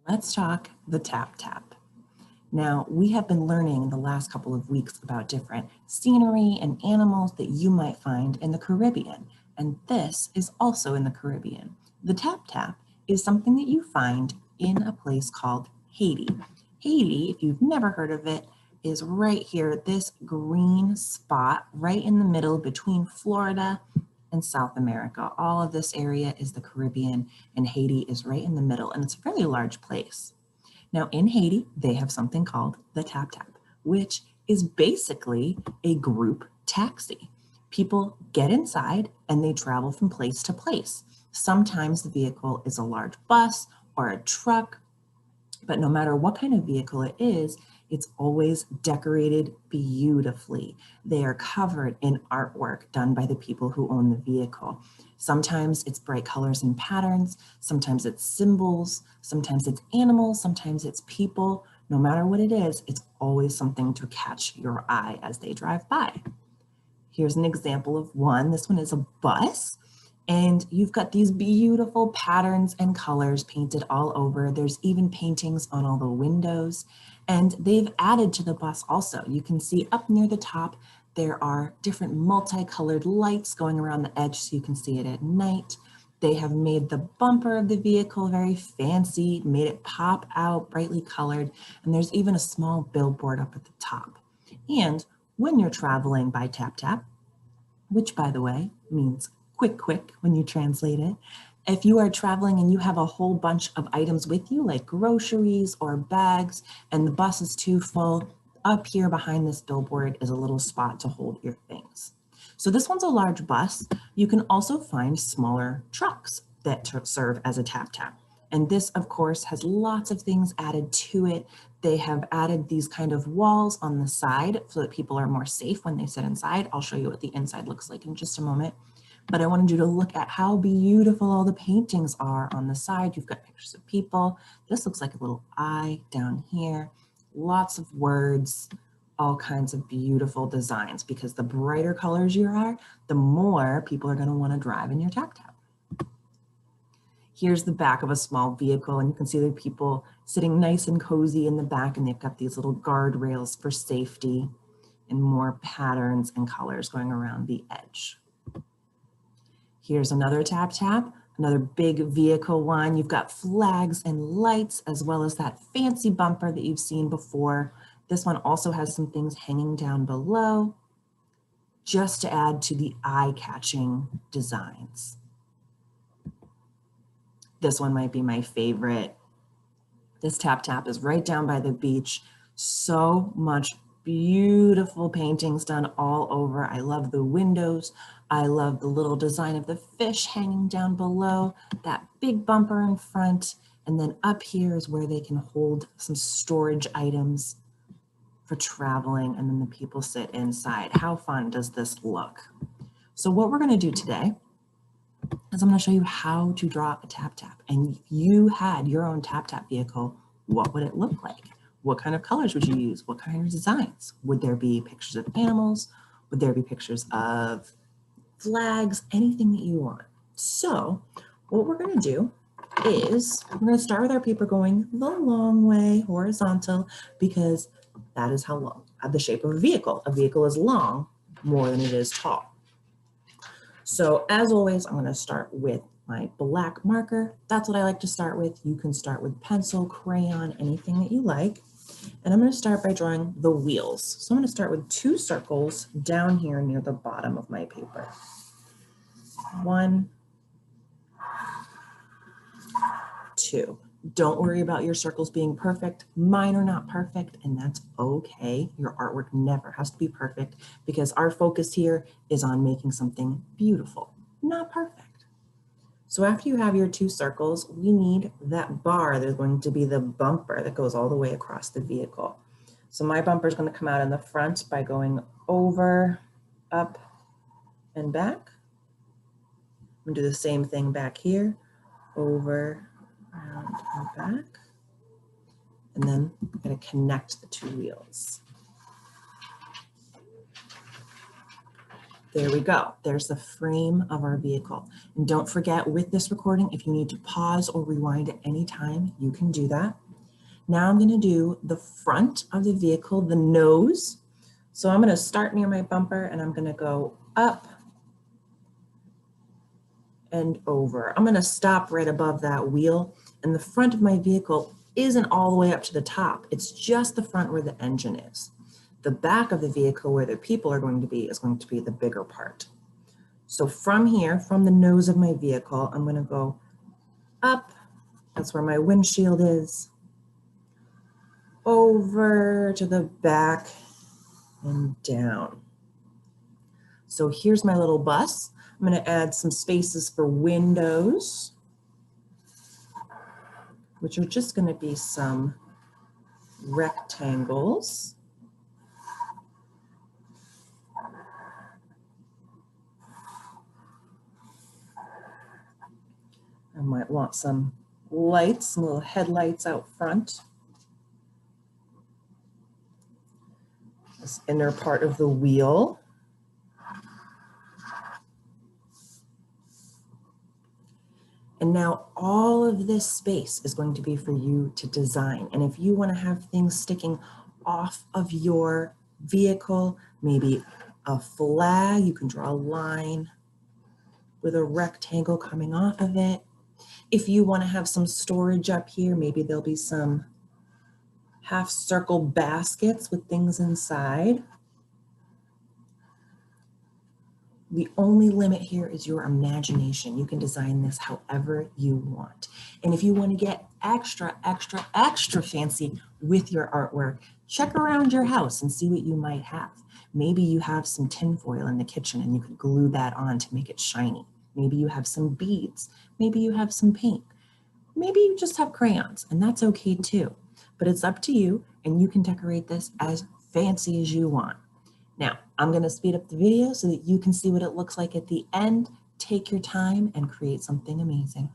Let's talk the Tap Tap. Now, we have been learning in the last couple of weeks about different scenery and animals that you might find in the Caribbean, and this is also in the Caribbean. The Tap Tap is something that you find in a place called Haiti. Haiti, if you've never heard of it, is right here, this green spot right in the middle between Florida and South America. All of this area is the Caribbean, and Haiti is right in the middle, and it's a fairly large place. Now, in Haiti, they have something called the Tap Tap, which is basically a group taxi. People get inside and they travel from place to place. Sometimes the vehicle is a large bus or a truck, but no matter what kind of vehicle it is, it's always decorated beautifully. They are covered in artwork done by the people who own the vehicle. Sometimes it's bright colors and patterns, sometimes it's symbols, sometimes it's animals, sometimes it's people. No matter what it is, it's always something to catch your eye as they drive by. Here's an example of one. This one is a bus. And you've got these beautiful patterns and colors painted all over. There's even paintings on all the windows. And they've added to the bus also. You can see up near the top, there are different multicolored lights going around the edge so you can see it at night. They have made the bumper of the vehicle very fancy, made it pop out, brightly colored. And there's even a small billboard up at the top. And when you're traveling by Tap Tap, which by the way means quick when you translate it. If you are traveling and you have a whole bunch of items with you, like groceries or bags, and the bus is too full, up here behind this billboard is a little spot to hold your things. So this one's a large bus. You can also find smaller trucks that serve as a Tap Tap. And this, of course, has lots of things added to it. They have added these kind of walls on the side so that people are more safe when they sit inside. I'll show you what the inside looks like in just a moment. But I wanted you to look at how beautiful all the paintings are on the side. You've got pictures of people. This looks like a little eye down here. Lots of words, all kinds of beautiful designs, because the brighter colors you are, the more people are going to want to drive in your Tap Tap. Here's the back of a small vehicle, and you can see the people sitting nice and cozy in the back, and they've got these little guardrails for safety and more patterns and colors going around the edge. Here's another Tap Tap, another big vehicle one. You've got flags and lights, as well as that fancy bumper that you've seen before. This one also has some things hanging down below, just to add to the eye-catching designs. This one might be my favorite. This Tap Tap is right down by the beach. So much beautiful paintings done all over. I love the windows. I love the little design of the fish hanging down below, that big bumper in front. And then up here is where they can hold some storage items for traveling, and then the people sit inside. How fun does this look? So what we're gonna do today is I'm gonna show you how to draw a Tap Tap. And if you had your own Tap Tap vehicle, what would it look like? What kind of colors would you use? What kind of designs? Would there be pictures of animals? Would there be pictures of flags? Anything that you want. So what we're gonna do is we're gonna start with our paper going the long way, horizontal, because that is how long, the shape of a vehicle. A vehicle is long more than it is tall. So as always, I'm gonna start with my black marker. That's what I like to start with. You can start with pencil, crayon, anything that you like. And I'm gonna start by drawing the wheels. So I'm gonna start with 2 circles down here near the bottom of my paper. 1, 2. Don't worry about your circles being perfect. Mine are not perfect, and that's okay. Your artwork never has to be perfect, because our focus here is on making something beautiful, not perfect. So after you have your 2 circles, we need that bar. There's going to be the bumper that goes all the way across the vehicle. So my bumper is going to come out in the front by going over, up, and back. I'm going to do the same thing back here, over, around, and back. And then I'm going to connect the 2 wheels. There we go. There's the frame of our vehicle. And don't forget, with this recording, if you need to pause or rewind at any time, you can do that. Now I'm going to do the front of the vehicle, the nose. So I'm going to start near my bumper and I'm going to go up and over. I'm going to stop right above that wheel, and the front of my vehicle isn't all the way up to the top. It's just the front where the engine is. The back of the vehicle where the people are going to be is going to be the bigger part. So from here, from the nose of my vehicle, I'm going to go up. That's where my windshield is. Over to the back and down. So here's my little bus. I'm going to add some spaces for windows, which are just going to be some rectangles. I might want some lights, some little headlights out front. This inner part of the wheel. And now all of this space is going to be for you to design. And if you want to have things sticking off of your vehicle, maybe a flag, you can draw a line with a rectangle coming off of it. If you want to have some storage up here, maybe there'll be some half circle baskets with things inside. The only limit here is your imagination. You can design this however you want. And if you want to get extra fancy with your artwork, check around your house and see what you might have. Maybe you have some tinfoil in the kitchen and you could glue that on to make it shiny. Maybe you have some beads. Maybe you have some paint. Maybe you just have crayons, and that's okay too. But it's up to you, and you can decorate this as fancy as you want. Now, I'm going to speed up the video so that you can see what it looks like at the end. Take your time and create something amazing.